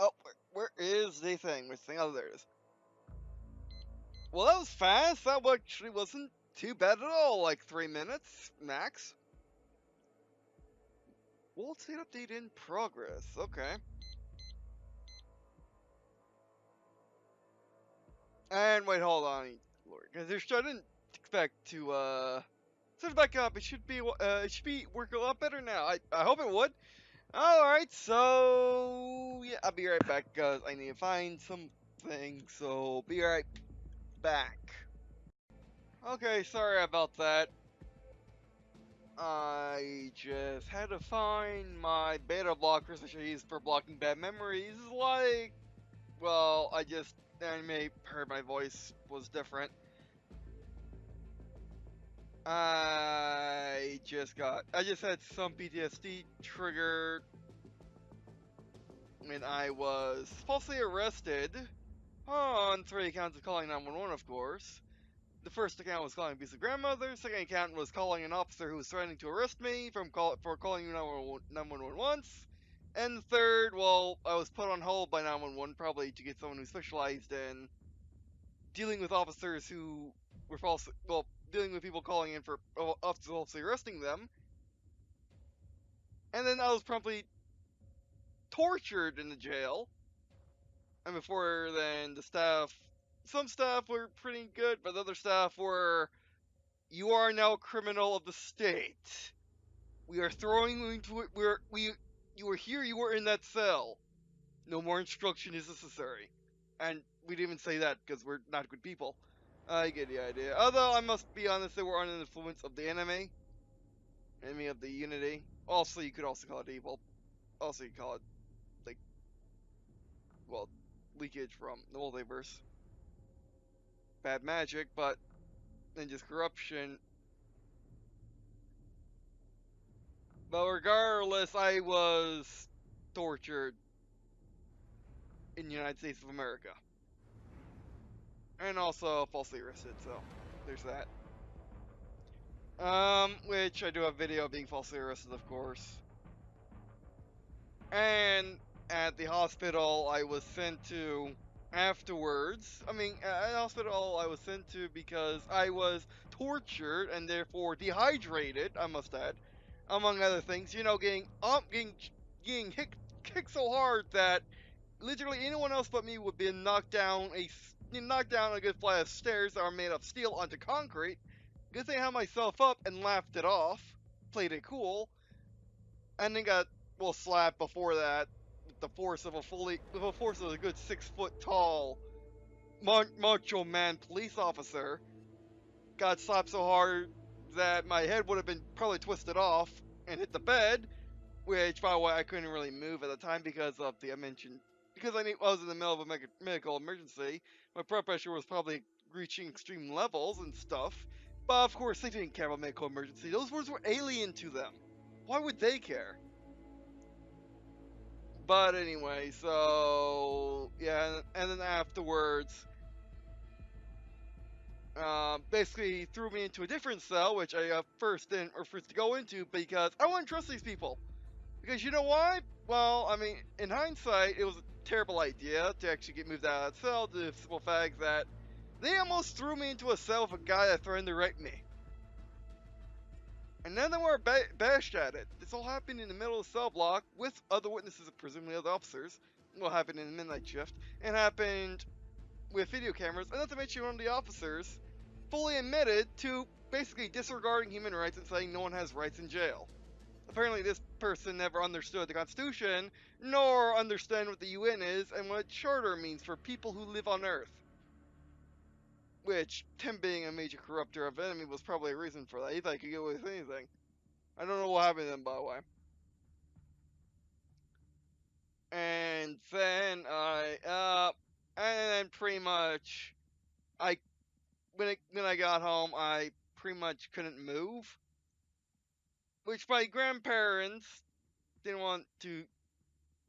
Oh, where is the thing? Which thing? Oh, there it is. Well, that was fast. That actually wasn't too bad at all. Like 3 minutes max. World state update in progress. Okay. And wait, hold on, Lord, because I didn't expect to set it back up. It should be working a lot better now. I hope it would. All right, so yeah, I'll be right back because I need to find something. So be right back. Okay, sorry about that. I just had to find my beta blockers which I use for blocking bad memories. Like, well, I may heard my voice was different. I just had some PTSD triggered when I was falsely arrested on 3 accounts of calling 911, of course. The first account was calling abusive grandmother. Second account was calling an officer who was threatening to arrest me for calling 911 once. And the third, well, I was put on hold by 911 probably to get someone who specialized in dealing with officers who were dealing with people calling in for officers falsely arresting them. And then I was promptly tortured in the jail. And before then, some staff were pretty good, but other staff were, you are now a criminal of the state. We are throwing you into it. You were here, you were in that cell. No more instruction is necessary. And we didn't even say that because we're not good people. I get the idea. Although I must be honest, they were under the influence of the enemy of the Unity. Also, you could also call it evil. Also, you could call it, like, well, leakage from the multiverse. Bad magic, but then just corruption. But regardless, I was tortured in the United States of America. And also falsely arrested, so there's that. Which I do have video of being falsely arrested, of course. And at the hospital I was sent to afterwards. At the hospital I was sent to because I was tortured and therefore dehydrated, I must add, among other things. You know, getting kicked so hard that literally anyone else but me would be knocked down a good flight of stairs that are made of steel onto concrete. Good thing I had myself up and laughed it off, played it cool, and then got slapped before that with the force of a good 6 foot tall macho man police officer. Got slapped so hard that my head would have been probably twisted off and hit the bed, which by the way I couldn't really move at the time because of the because I was in the middle of a medical emergency. My blood pressure was probably reaching extreme levels and stuff. But of course, they didn't care about medical emergency. Those words were alien to them. Why would they care? But anyway, so yeah, and then afterwards, basically threw me into a different cell, which I first didn't refuse to go into because I wouldn't trust these people. Because you know why? Well, in hindsight, it was a terrible idea to actually get moved out of that cell due to the simple fact that they almost threw me into a cell with a guy that threatened to rape me. And then they were bashed at it. This all happened in the middle of the cell block with other witnesses, presumably other officers. What happened in the midnight shift. And happened with video cameras. And not to mention one of the officers fully admitted to basically disregarding human rights and saying no one has rights in jail. Apparently this person never understood the Constitution, nor understand what the UN is and what Charter means for people who live on Earth. Which, him being a major corrupter of enemy was probably a reason for that. He thought he could get away with anything. I don't know what happened to him, by the way. And then pretty much, when I got home, I pretty much couldn't move. Which my grandparents didn't want to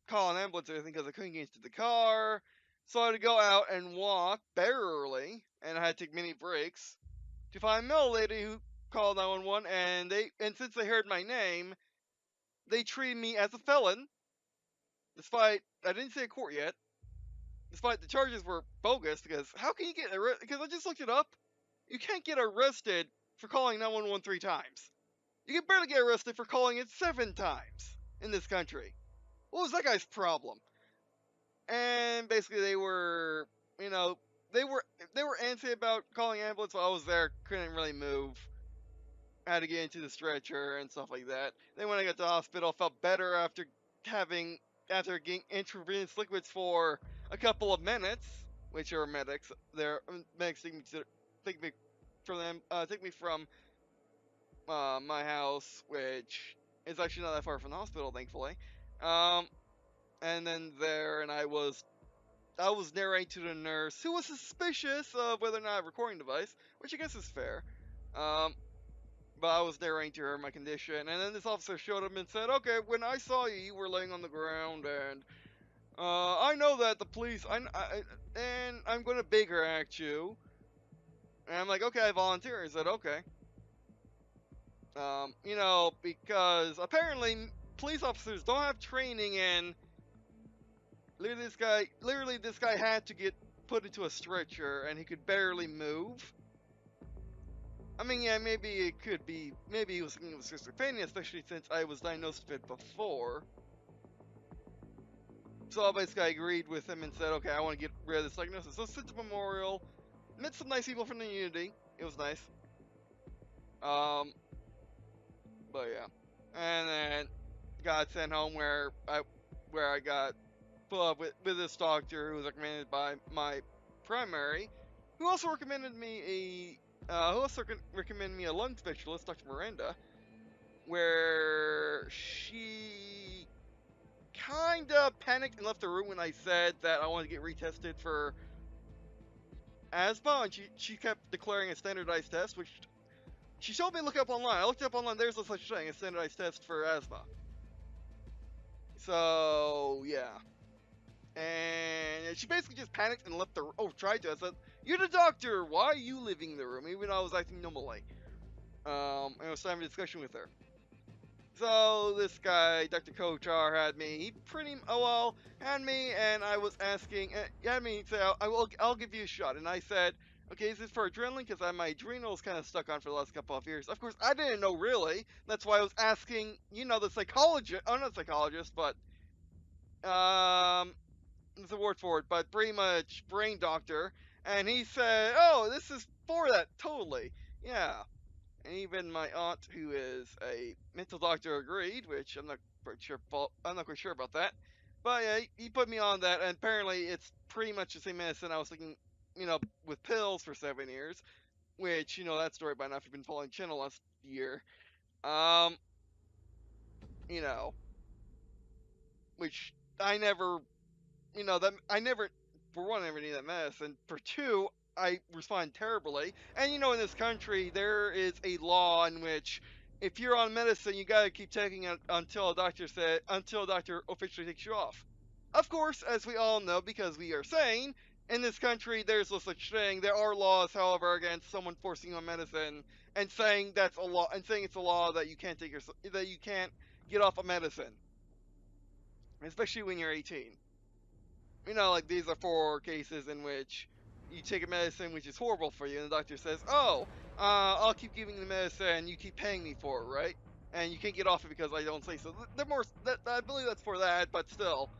call an ambulance or anything because I couldn't get into the car. So I had to go out and walk, barely, and I had to take many breaks to find a mill lady who called 911, and since they heard my name, they treated me as a felon despite I didn't say a court yet. Despite the charges were bogus, because how can you get arrested? Because I just looked it up. You can't get arrested for calling 911 3 times. You can barely get arrested for calling it 7 times in this country. What was that guy's problem? And basically, they were, you know, they were they were antsy about calling ambulance while I was there. Couldn't really move. Had to get into the stretcher and stuff like that. Then when I got to the hospital, felt better after getting intravenous liquids for a couple of minutes, which are medics. They're medics take me from them, take me from my house, which is actually not that far from the hospital, thankfully. Um, and then there, and I was narrating to the nurse, who was suspicious of whether or not I have a recording device, which I guess is fair. Um, but I was narrating to her my condition, and then this officer showed up and said, "Okay, when I saw you, you were laying on the ground, and I know that the police, and I'm going to Baker Act you." And I'm like, "Okay, I volunteer." He said, "Okay." Because apparently police officers don't have training in. Literally, this guy had to get put into a stretcher, and he could barely move. I mean, yeah, maybe it could be. Maybe he was thinking of schizophrenia, especially since I was diagnosed with it before. So I basically agreed with him and said, okay, I want to get rid of this diagnosis. So sent to Memorial, met some nice people from the community. It was nice. But yeah, and then got sent home where I got put up with this doctor who was recommended by my primary, who also recommended me a lung specialist, Dr. Miranda, where she kind of panicked and left the room when I said that I wanted to get retested for asthma, and she kept declaring a standardized test, which she showed me to look up online. I looked up online, there's no such thing, a standardized test for asthma. So, yeah. And she basically just panicked and left the room. Oh, tried to. I said, "You're the doctor. Why are you leaving the room?" Even though I was acting normally. And I was having a discussion with her. So this guy, Dr. Kochar, had me. He had me, and I was asking. He had me say, I'll give you a shot." And I said, "Okay, is this for adrenaline? Because my adrenals kind of stuck on for the last couple of years." Of course, I didn't know really. That's why I was asking. The psychologist. Oh, not psychologist, but there's a word for it, but pretty much brain doctor. And he said, "Oh, this is for that, totally, yeah." And even my aunt, who is a mental doctor, agreed, which I'm not quite sure about that. But yeah, he put me on that, and apparently it's pretty much the same medicine I was taking, with pills for 7 years. Which that story by now if you've been following channel last year. Um, you know, which I never that I never, for one, I never need that medicine. For two, I respond terribly. And in this country, there is a law in which if you're on medicine, you gotta keep taking it until a doctor officially takes you off. Of course, as we all know, because we are sane, in this country, there's no such thing. There are laws, however, against someone forcing you on medicine and saying that's a law, and saying it's a law that you can't get off of medicine, especially when you're 18. Like these are 4 cases in which you take a medicine which is horrible for you, and the doctor says, "Oh, I'll keep giving the medicine. You keep paying me for it, right? And you can't get off it because I don't say so." I believe that's for that, but still,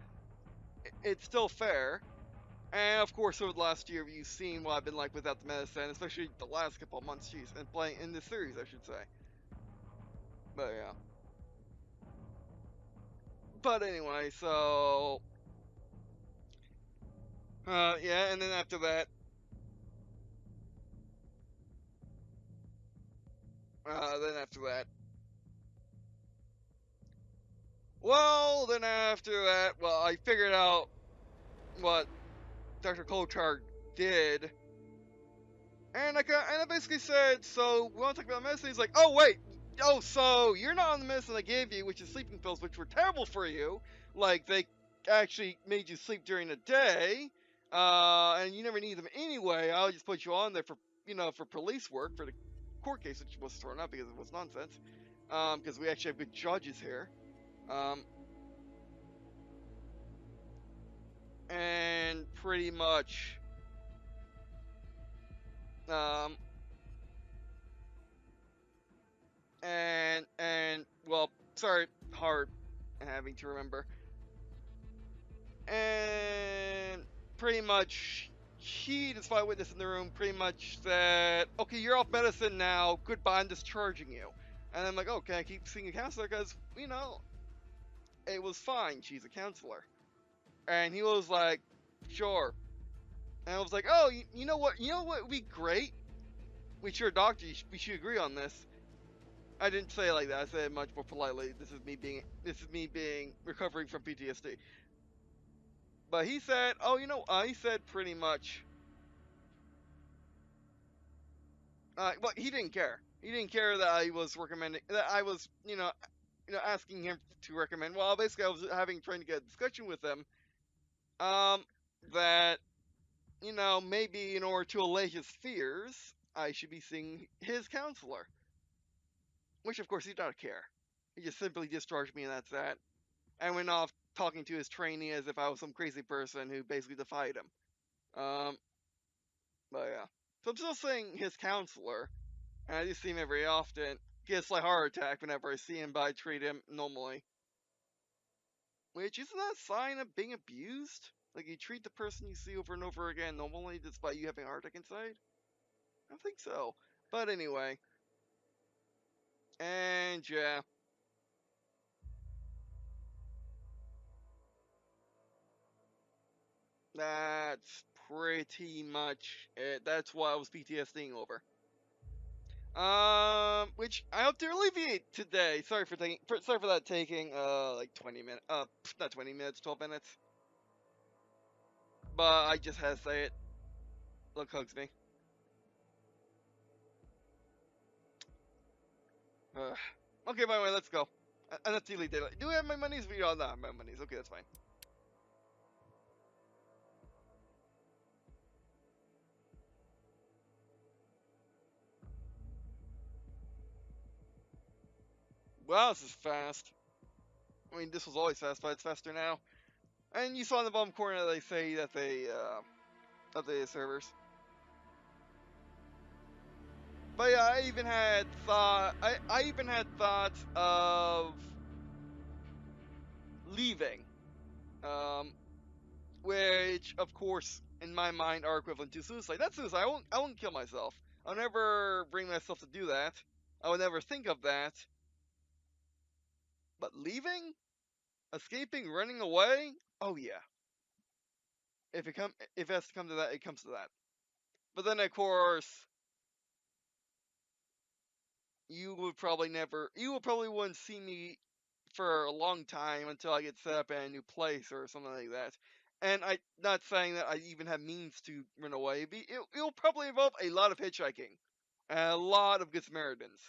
it's still fair. And of course, over the last year, you've seen what I've been like without the medicine, especially the last couple of months. Jeez, and playing in this series, I should say. But yeah. But anyway, so yeah, and then after that, uh, then after that, well, I figured out what Dr. Kolchak did, and I basically said, "So we want to talk about medicine?" He's like, "Oh wait, oh so you're not on the medicine I gave you, which is sleeping pills, which were terrible for you. Like they actually made you sleep during the day, and you never need them anyway. I'll just put you on there for police work for the court case, which was thrown out because it was nonsense. Because we actually have good judges here. Um, pretty much um and well, sorry, hard having to remember. And pretty much she, despite witness in the room, pretty much said, "Okay, you're off medicine now. Goodbye. I'm discharging you." And I'm like, "Oh, can I keep seeing a counselor? Because it was fine. She's a counselor." And he was like, "Sure." And I was like, "Oh, you know what? You know what would be great? We should, doctor. We should agree on this." I didn't say it like that. I said it much more politely. This is me being recovering from PTSD. But he said, "Oh, he said pretty much." Well, he didn't care. He didn't care that I was recommending that I was, asking him to recommend. Well, basically, I was trying to get a discussion with him. Um, that maybe in order to allay his fears, I should be seeing his counselor. Which, of course, he doesn't care. He just simply discharged me, and that's that. And went off talking to his trainee as if I was some crazy person who basically defied him. Um, but yeah. So I'm still saying his counselor, and I do see him every often. Gets like heart attack whenever I see him, but I treat him normally. Which isn't that a sign of being abused? Like you treat the person you see over and over again normally, despite you having a heart attack inside? I think so. But anyway, and yeah, that's pretty much it. That's what I was PTSDing over. Which I hope to alleviate today. Sorry for that taking like 20 minutes. Not 20 minutes, 12 minutes. But I just had to say it. Look, hugs me. Uh, okay, by the way, let's go. Let's delete daylight. Do we have my monies? We don't have my monies. Okay, that's fine. Wow, this is fast. I mean, this was always fast, but it's faster now. And you saw in the bottom corner they say that they updated servers. But yeah, I even had thoughts of leaving. Um, which of course in my mind are equivalent to suicide. Not suicide. I won't kill myself. I'll never bring myself to do that. I would never think of that. But leaving, escaping, running away. Oh yeah. If it has to come to that, it comes to that. But then of course, you would probably wouldn't see me for a long time until I get set up in a new place or something like that. And I not saying that I even have means to run away. It'll probably involve a lot of hitchhiking and a lot of good Samaritans.